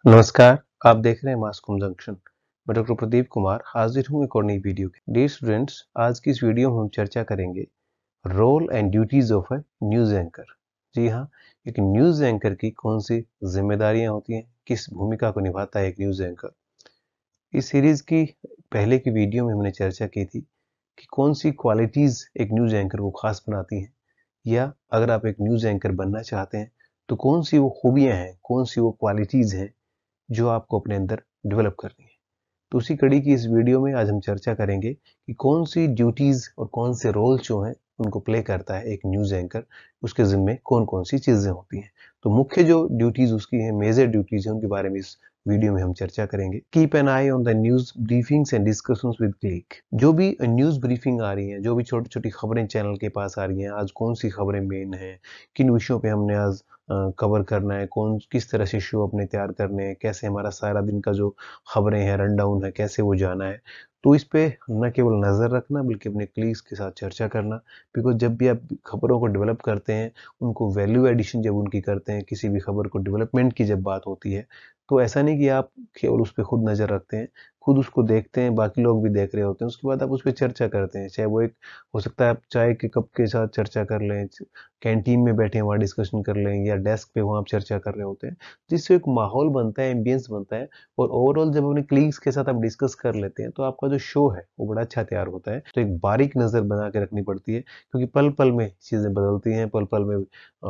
नमस्कार, आप देख रहे हैं मास्कॉम जंक्शन। मैं डॉक्टर प्रदीप कुमार हाजिर हूँ एक और नई वीडियो के। डियर स्टूडेंट्स, आज की इस वीडियो में हम चर्चा करेंगे role and duties of a news anchor. जी हाँ, एक न्यूज़ एंकर की कौन सी जिम्मेदारियां होती हैं, किस भूमिका को निभाता है एक न्यूज़ एंकर। इस सीरीज की पहले की वीडियो में हमने चर्चा की थी कि कौन सी क्वालिटीज एक न्यूज़ एंकर को खास बनाती हैं, या अगर आप एक न्यूज़ एंकर बनना चाहते हैं तो कौन सी वो खूबियां हैं, कौन सी वो क्वालिटीज हैं जो आपको अपने अंदर डेवलप करनी है। तो उसी कड़ी की इस वीडियो में आज हम चर्चा करेंगे कि कौन सी ड्यूटीज और कौन से रोल जो हैं उनको प्ले करता है एक न्यूज़ एंकर, उसके जिम्मे कौन कौन सी चीजें होती हैं। तो मुख्य जो ड्यूटीज उसकी हैं, मेजर ड्यूटीज हैं, उनके बारे में इस वीडियो में हम चर्चा करेंगे। Keep an I on the news briefings and discussions with click. जो भी न्यूज ब्रीफिंग आ रही है, जो भी छोटी छोटी खबरें चैनल के पास आ रही हैं, आज कौन सी खबरें मेन हैं, किन विषयों पे हमने आज कवर करना है, कौन किस तरह से शो अपने तैयार करने हैं, कैसे हमारा सारा दिन का जो खबरें हैं, रन डाउन है, कैसे वो जाना है। तो इस पे न केवल नज़र रखना बल्कि अपने कलीग्स के साथ चर्चा करना। बिकॉज जब भी आप खबरों को डेवलप करते हैं, उनको वैल्यू एडिशन जब उनकी करते हैं, किसी भी खबर को डेवलपमेंट की जब बात होती है, तो ऐसा नहीं कि आप केवल उस पर खुद नज़र रखते हैं, खुद उसको देखते हैं, बाकी लोग भी देख रहे होते हैं, उसके बाद आप उस पर चर्चा करते हैं। चाहे वो एक हो सकता है आप चाय के कप के साथ चर्चा कर लें, कैंटीन में बैठे वहाँ डिस्कशन कर लें, या डेस्क पे वहाँ आप चर्चा कर रहे होते हैं, जिससे एक माहौल बनता है, एम्बियंस बनता है। और ओवरऑल जब अपने कलीग्स के साथ आप डिस्कस कर लेते हैं तो आपका जो शो है वो बड़ा अच्छा तैयार होता है। तो एक बारीक नज़र बना के रखनी पड़ती है, क्योंकि पल पल में चीज़ें बदलती हैं, पल पल में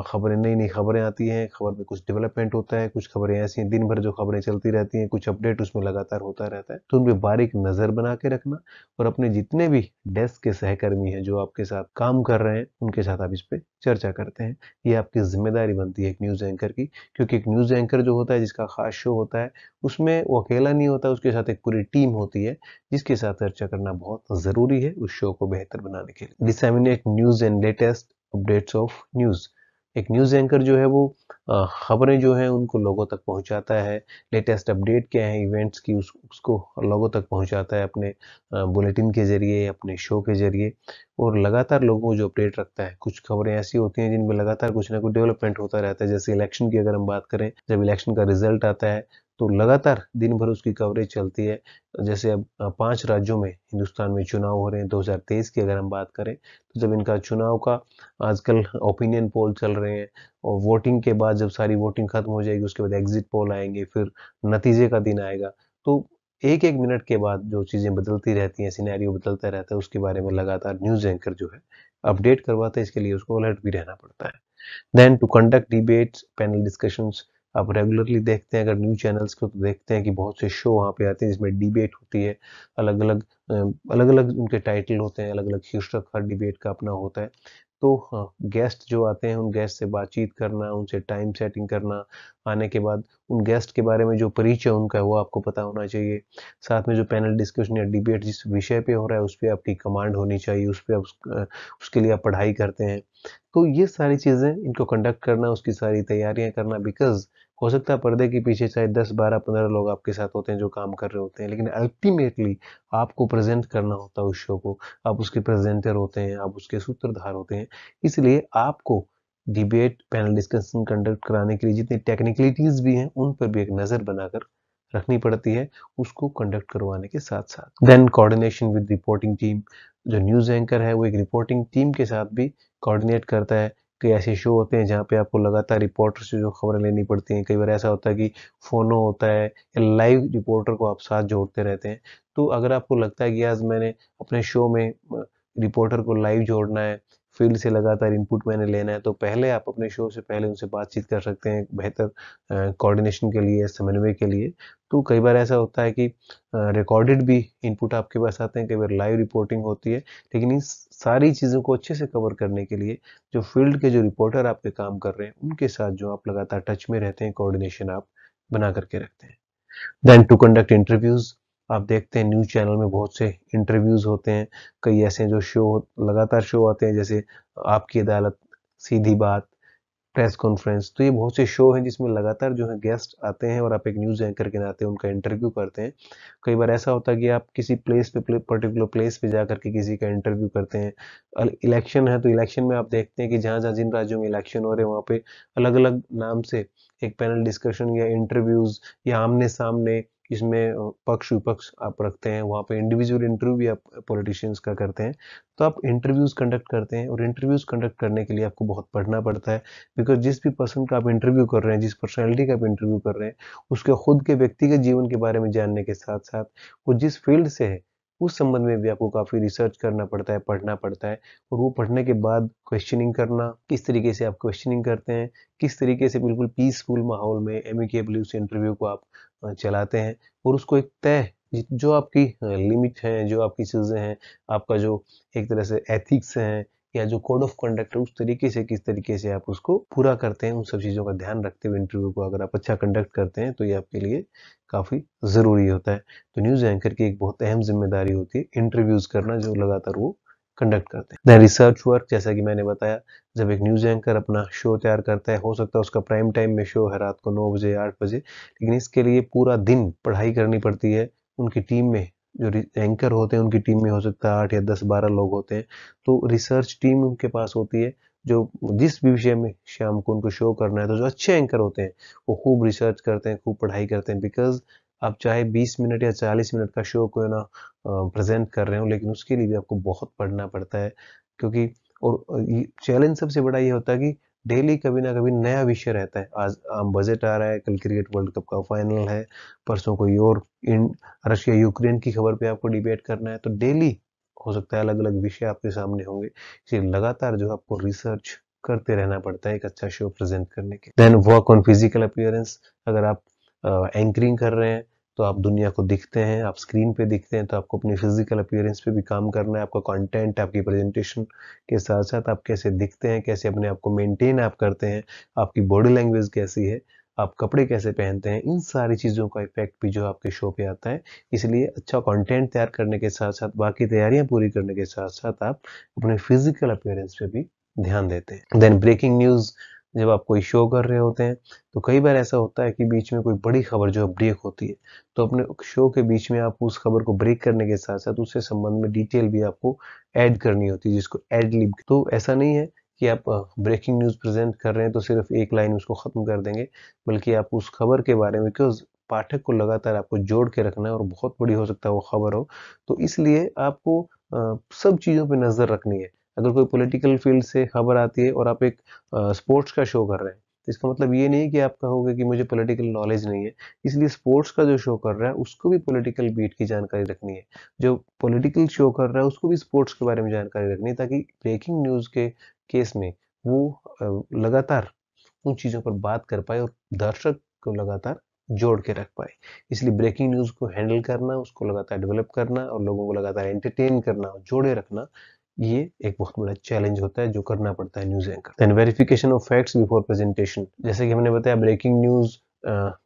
खबरें, नई नई खबरें आती हैं, खबर में कुछ डेवलपमेंट होता है, कुछ खबरें ऐसी हैं दिन भर जो खबरें चलती रहती हैं, कुछ अपडेट उसमें लगातार होता रहता है। तो उन पे बारीक नज़र बना के रखना, और अपने जितने भी डेस्क के सहकर्मी हैं जो आपके साथ काम कर रहे हैं, उनके साथ आप इस पे चर्चा करते हैं। ये आपकी जिम्मेदारी बनती है एक न्यूज़ एंकर की, क्योंकि एक न्यूज़ एंकर जो होता है, जिसका खास शो होता है, उसमें वो अकेला नहीं होता, उसके साथ एक पूरी टीम होती है जिसके साथ चर्चा करना बहुत ज़रूरी है उस शो को बेहतर बनाने के लिए। Disseminate news and latest updates of news. एक न्यूज़ एंकर जो है वो खबरें जो हैं उनको लोगों तक पहुंचाता है। लेटेस्ट अपडेट क्या है इवेंट्स की, उसको लोगों तक पहुंचाता है अपने बुलेटिन के जरिए, अपने शो के जरिए, और लगातार लोगों को जो अपडेट रखता है। कुछ खबरें ऐसी होती हैं जिनमें लगातार कुछ ना कुछ डेवलपमेंट होता रहता है। जैसे इलेक्शन की अगर हम बात करें, जब इलेक्शन का रिजल्ट आता है तो लगातार दिन भर उसकी कवरेज चलती है। जैसे अब 5 राज्यों में हिंदुस्तान में चुनाव हो रहे हैं 2023 की अगर हम बात करें, तो जब इनका चुनाव का आजकल ओपिनियन पोल चल रहे हैं, और वोटिंग के बाद जब सारी वोटिंग खत्म हो जाएगी, उसके बाद एग्जिट पोल आएंगे, फिर नतीजे का दिन आएगा। तो एक एक मिनट के बाद जो चीज़ें बदलती रहती हैं, सिनेरियो बदलता रहता है, उसके बारे में लगातार न्यूज़ एंकर जो है अपडेट करवाते हैं। इसके लिए उसको अलर्ट भी रहना पड़ता है। Then to conduct debates, panel discussions. आप रेगुलरली देखते हैं अगर न्यूज़ चैनल्स को, तो देखते हैं कि बहुत से शो वहाँ पे आते हैं जिसमें डिबेट होती है। अलग अलग अलग अलग उनके टाइटल होते हैं, अलग अलग शीर्षक हर डिबेट का अपना होता है। तो हाँ, गेस्ट जो आते हैं उन गेस्ट से बातचीत करना, उनसे टाइम सेटिंग करना, आने के बाद उन गेस्ट के बारे में जो परिचय उनका है वो आपको पता होना चाहिए। साथ में जो पैनल डिस्कशन या डिबेट जिस विषय पे हो रहा है उस पे आपकी कमांड होनी चाहिए, उस पे आप उसके लिए आप पढ़ाई करते हैं। तो ये सारी चीज़ें, इनको कंडक्ट करना, उसकी सारी तैयारियां करना, बिकॉज हो सकता है पर्दे के पीछे चाहे 10 12 15 लोग आपके साथ होते हैं जो काम कर रहे होते हैं, लेकिन अल्टीमेटली आपको प्रेजेंट करना होता है उस शो को। आप उसके प्रेजेंटर होते हैं, आप उसके सूत्रधार होते हैं। इसलिए आपको डिबेट, पैनल डिस्कशन कंडक्ट कराने के लिए जितनी टेक्निकलिटीज भी हैं उन पर भी एक नज़र बनाकर रखनी पड़ती है, उसको कंडक्ट करवाने के साथ साथ। Then coordination with reporting team. जो न्यूज़ एंकर है वो एक रिपोर्टिंग टीम के साथ भी कोऑर्डिनेट करता है। कई ऐसे शो होते हैं जहाँ पे आपको लगातार रिपोर्टर से जो खबरें लेनी पड़ती हैं। कई बार ऐसा होता है कि फोनो होता है, या लाइव रिपोर्टर को आप साथ जोड़ते रहते हैं। तो अगर आपको लगता है कि आज मैंने अपने शो में रिपोर्टर को लाइव जोड़ना है, फील्ड से लगातार इनपुट मैंने लेना है, तो पहले आप अपने शो से पहले उनसे बातचीत कर सकते हैं बेहतर कोऑर्डिनेशन के लिए, समन्वय के लिए। तो कई बार ऐसा होता है कि रिकॉर्डेड भी इनपुट आपके पास आते हैं, कई बार लाइव रिपोर्टिंग होती है। लेकिन इस सारी चीज़ों को अच्छे से कवर करने के लिए जो फील्ड के जो रिपोर्टर आप पे काम कर रहे हैं उनके साथ जो आप लगातार टच में रहते हैं, कोऑर्डिनेशन आप बना करके रखते हैं। Then to conduct interviews. आप देखते हैं न्यूज़ चैनल में बहुत से इंटरव्यूज होते हैं। कई ऐसे जो शो लगातार शो आते हैं, जैसे आपकी अदालत, सीधी बात, प्रेस कॉन्फ्रेंस। तो ये बहुत से शो हैं जिसमें लगातार जो है गेस्ट आते हैं और आप एक न्यूज़ एंकर के नाते उनका इंटरव्यू करते हैं। कई बार ऐसा होता है कि आप किसी प्लेस पे पर्टिकुलर प्लेस पे जा करके किसी का इंटरव्यू करते हैं। इलेक्शन है तो इलेक्शन में आप देखते हैं कि जहाँ जहाँ जिन राज्यों में इलेक्शन हो रहे हैं वहाँ पे अलग अलग नाम से एक पैनल डिस्कशन या इंटरव्यूज या आमने सामने इसमें पक्ष विपक्ष आप रखते हैं, वहाँ पे इंडिविजुअल इंटरव्यू भी आप पॉलिटिशियंस का करते हैं। तो आप इंटरव्यूज कंडक्ट करते हैं और इंटरव्यूज कंडक्ट करने के लिए आपको बहुत पढ़ना पड़ता है, बिकॉज जिस भी पर्सन का आप इंटरव्यू कर रहे हैं, जिस पर्सनैलिटी का आप इंटरव्यू कर रहे हैं, उसके खुद के व्यक्तिगत जीवन के बारे में जानने के साथ साथ वो जिस फील्ड से है उस संबंध में भी आपको काफ़ी रिसर्च करना पड़ता है, पढ़ना पड़ता है। और वो पढ़ने के बाद क्वेश्चनिंग करना, किस तरीके से आप क्वेश्चनिंग करते हैं, किस तरीके से बिल्कुल पीसफुल माहौल में एमिकेबली उस इंटरव्यू को आप चलाते हैं और उसको एक तय जो आपकी लिमिट है, जो आपकी चीज़ें हैं, आपका जो एक तरह से एथिक्स हैं या जो कोड ऑफ कंडक्ट है, उस तरीके से किस तरीके से आप उसको पूरा करते हैं, उन सब चीज़ों का ध्यान रखते हुए इंटरव्यू को अगर आप अच्छा कंडक्ट करते हैं तो ये आपके लिए काफ़ी ज़रूरी होता है। तो न्यूज़ एंकर की एक बहुत अहम जिम्मेदारी होती है इंटरव्यूज़ करना, जो लगातार वो कंडक्ट करते हैं। दैन रिसर्च वर्क, जैसा कि मैंने बताया, जब एक न्यूज़ एंकर अपना शो तैयार करता है, हो सकता है उसका प्राइम टाइम में शो है रात को 9 बजे 8 बजे, लेकिन इसके लिए पूरा दिन पढ़ाई करनी पड़ती है। उनकी टीम में जो एंकर होते हैं उनकी टीम में हो सकता है 8 या 10-12 लोग होते हैं। तो रिसर्च टीम उनके पास होती है जो जिस भी विषय में शाम को उनको शो करना है। तो जो अच्छे एंकर होते हैं वो खूब रिसर्च करते हैं, खूब पढ़ाई करते हैं, बिकॉज आप चाहे 20 मिनट या 40 मिनट का शो को ना प्रेजेंट कर रहे हो, लेकिन उसके लिए भी आपको बहुत पढ़ना पड़ता है। क्योंकि और चैलेंज सबसे बड़ा ये होता है कि डेली कभी ना कभी नया विषय रहता है। आज बजट आ रहा है, कल क्रिकेट वर्ल्ड कप का फाइनल है, परसों कोई और इन रशिया यूक्रेन की खबर पे आपको डिबेट करना है। तो डेली हो सकता है अलग अलग विषय आपके सामने होंगे, इसलिए लगातार जो आपको रिसर्च करते रहना पड़ता है एक अच्छा शो प्रेजेंट करने के। Then work on physical appearance. अगर आप एंकरिंग कर रहे हैं तो आप दुनिया को दिखते हैं, आप स्क्रीन पे दिखते हैं, तो आपको अपनी फिजिकल अपीयरेंस पे भी काम करना है। आपका कंटेंट, आपकी प्रेजेंटेशन के साथ साथ आप कैसे दिखते हैं, कैसे अपने आप को मेंटेन आप करते हैं, आपकी बॉडी लैंग्वेज कैसी है, आप कपड़े कैसे पहनते हैं, इन सारी चीज़ों का इफेक्ट भी जो आपके शो पे आता है। इसलिए अच्छा कंटेंट तैयार करने के साथ साथ, बाकी तैयारियां पूरी करने के साथ साथ आप अपने फिजिकल अपीयरेंस पे भी ध्यान देते हैं। देन ब्रेकिंग न्यूज़, जब आप कोई शो कर रहे होते हैं तो कई बार ऐसा होता है कि बीच में कोई बड़ी खबर जो ब्रेक होती है, तो अपने शो के बीच में आप उस खबर को ब्रेक करने के साथ साथ उससे संबंध में डिटेल भी आपको ऐड करनी होती है, जिसको एड लिब। तो ऐसा नहीं है कि आप ब्रेकिंग न्यूज़ प्रेजेंट कर रहे हैं तो सिर्फ एक लाइन उसको ख़त्म कर देंगे, बल्कि आप उस खबर के बारे में, बिकॉज पाठक को लगातार आपको जोड़ के रखना है और बहुत बड़ी हो सकता है वो खबर हो, तो इसलिए आपको सब चीज़ों पे नज़र रखनी है। अगर कोई पॉलिटिकल फील्ड से खबर आती है और आप एक स्पोर्ट्स का शो कर रहे हैं, तो इसका मतलब ये नहीं है कि आप कहोगे कि मुझे पॉलिटिकल नॉलेज नहीं है। इसलिए स्पोर्ट्स का जो शो कर रहा है उसको भी पॉलिटिकल बीट की जानकारी रखनी है। जो पॉलिटिकल शो कर रहा है उसको भी स्पोर्ट्स के बारे में जानकारी रखनी है, ताकि ब्रेकिंग न्यूज़ के केस में वो लगातार उन चीज़ों पर बात कर पाए और दर्शक को लगातार जोड़ के रख पाए। इसलिए ब्रेकिंग न्यूज़ को हैंडल करना, उसको लगातार डेवलप करना और लोगों को लगातार एंटरटेन करना, जोड़े रखना, ये एक बहुत बड़ा चैलेंज होता है जो करना पड़ता है news anchor. Then verification of facts before presentation. जैसे कि हमने बताया, ब्रेकिंग न्यूज़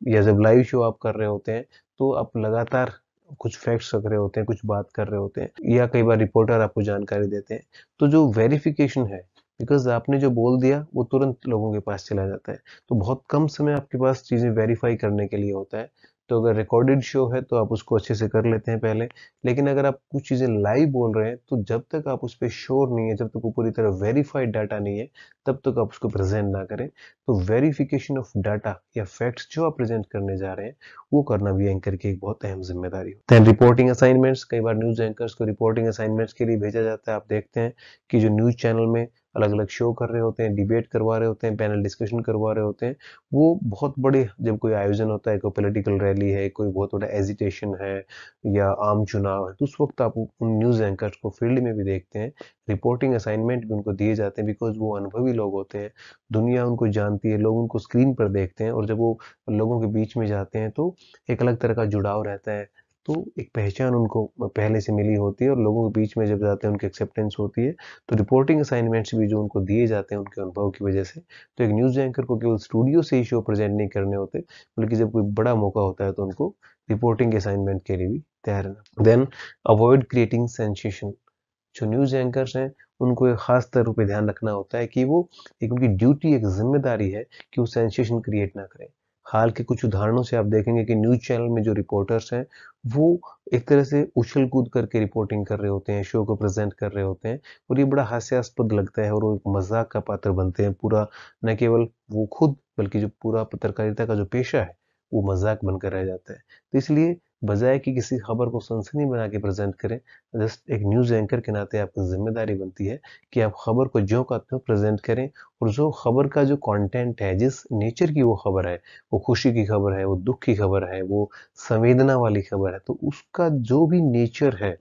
या जब लाइव शो आप कर रहे होते हैं तो आप लगातार कुछ फैक्ट्स रख रहे होते हैं, कुछ बात कर रहे होते हैं, या कई बार रिपोर्टर आपको जानकारी देते हैं। तो जो वेरिफिकेशन है, बिकॉज आपने जो बोल दिया वो तुरंत लोगों के पास चला जाता है, तो बहुत कम समय आपके पास चीज़ें वेरीफाई करने के लिए होता है। तो अगर रिकॉर्डेड शो है तो आप उसको अच्छे से कर लेते हैं पहले, लेकिन अगर आप कुछ चीज़ें लाइव बोल रहे हैं तो जब तक आप उस पर श्योर नहीं है, जब तक वो पूरी तरह वेरीफाइड डाटा नहीं है, तब तक आप उसको प्रेजेंट ना करें। तो वेरिफिकेशन ऑफ डाटा या फैक्ट्स जो आप प्रेजेंट करने जा रहे हैं वो करना भी एंकर की एक बहुत अहम जिम्मेदारी है। Then reporting assignments. कई बार न्यूज़ एंकर्स को रिपोर्टिंग असाइनमेंट्स के लिए भेजा जाता है। आप देखते हैं कि जो न्यूज़ चैनल में अलग अलग शो कर रहे होते हैं, डिबेट करवा रहे होते हैं, पैनल डिस्कशन करवा रहे होते हैं, वो बहुत बड़े, जब कोई आयोजन होता है, कोई पॉलिटिकल रैली है, कोई बहुत बड़ा एजिटेशन है या आम चुनाव है, तो उस वक्त आप उन न्यूज़ एंकर्स को फील्ड में भी देखते हैं। रिपोर्टिंग असाइनमेंट भी उनको दिए जाते हैं, बिकॉज वो अनुभवी लोग होते हैं, दुनिया उनको जानती है, लोग उनको स्क्रीन पर देखते हैं, और जब वो लोगों के बीच में जाते हैं तो एक अलग तरह का जुड़ाव रहता है। तो एक पहचान उनको पहले से मिली होती है और लोगों के बीच में जब जाते हैं उनकी एक्सेप्टेंस होती है। तो रिपोर्टिंग असाइनमेंट्स भी जो उनको दिए जाते हैं उनके अनुभव की वजह से, तो एक न्यूज़ एंकर को केवल स्टूडियो से ही शो प्रेजेंट नहीं करने होते, बल्कि जब कोई बड़ा मौका होता है तो उनको रिपोर्टिंग असाइनमेंट के लिए भी तैयार रहना। Then avoid creating sensation. जो न्यूज़ एंकर्स हैं उनको एक खास तरह पे ध्यान रखना होता है कि वो एक उनकी ड्यूटी, एक जिम्मेदारी है कि वो सेंसेशन क्रिएट ना करें। हाल के कुछ उदाहरणों से आप देखेंगे कि न्यूज़ चैनल में जो रिपोर्टर्स हैं वो एक तरह से उछल कूद करके रिपोर्टिंग कर रहे होते हैं, शो को प्रेजेंट कर रहे होते हैं और ये बड़ा हास्यास्पद लगता है और वो एक मजाक का पात्र बनते हैं। पूरा न केवल वो खुद बल्कि जो पूरा पत्रकारिता का जो पेशा है वो मजाक बनकर रह जाता है। तो इसलिए बजाय कि किसी खबर को सनसनी बना के प्रेजेंट करें, जस्ट एक न्यूज़ एंकर के नाते आपकी जिम्मेदारी बनती है कि आप खबर को जो कहते हो प्रेजेंट करें और जो खबर का जो कंटेंट है, जिस नेचर की वो खबर है, वो खुशी की खबर है, वो दुख की खबर है, वो संवेदना वाली खबर है, तो उसका जो भी नेचर है,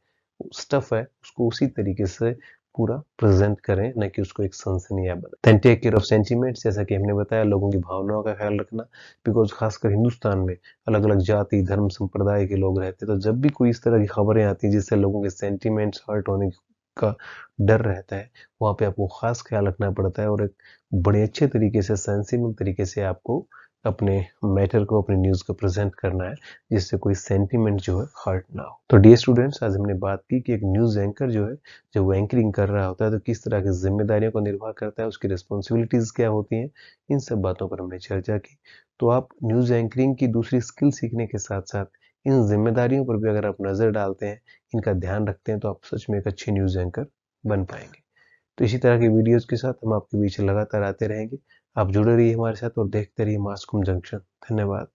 स्टफ है, उसको उसी तरीके से पूरा प्रेजेंट करें, न कि उसको एक सनसनीया बनाए। Then take care of sentiments, जैसा कि हमने बताया, लोगों की भावनाओं का ख्याल रखना, बिकॉज खासकर हिंदुस्तान में अलग अलग जाति, धर्म, संप्रदाय के लोग रहते हैं, तो जब भी कोई इस तरह की खबरें आती हैं जिससे लोगों के सेंटिमेंट्स हर्ट होने का डर रहता है, वहाँ पे आपको खास ख्याल रखना पड़ता है और एक बड़े अच्छे तरीके से, सेंसिबल तरीके से आपको अपने मैटर को, अपनी न्यूज़ को प्रेजेंट करना है, जिससे कोई सेंटिमेंट जो है हर्ट ना हो। तो डियर स्टूडेंट्स, आज हमने बात की कि एक न्यूज़ एंकर जो है, जब वो एंकरिंग कर रहा होता है तो किस तरह की जिम्मेदारियों को निर्वाह करता है, उसकी रिस्पॉन्सिबिलिटीज़ क्या होती हैं, इन सब बातों पर हमने चर्चा की। तो आप न्यूज़ एंकरिंग की दूसरी स्किल सीखने के साथ साथ इन जिम्मेदारियों पर भी अगर आप नज़र डालते हैं, इनका ध्यान रखते हैं, तो आप सच में एक अच्छे न्यूज़ एंकर बन पाएंगे। तो इसी तरह की वीडियोस के साथ हम आपके बीच लगातार आते रहेंगे। आप जुड़े रहिए हमारे साथ और देखते रहिए मास कॉम जंक्शन। धन्यवाद।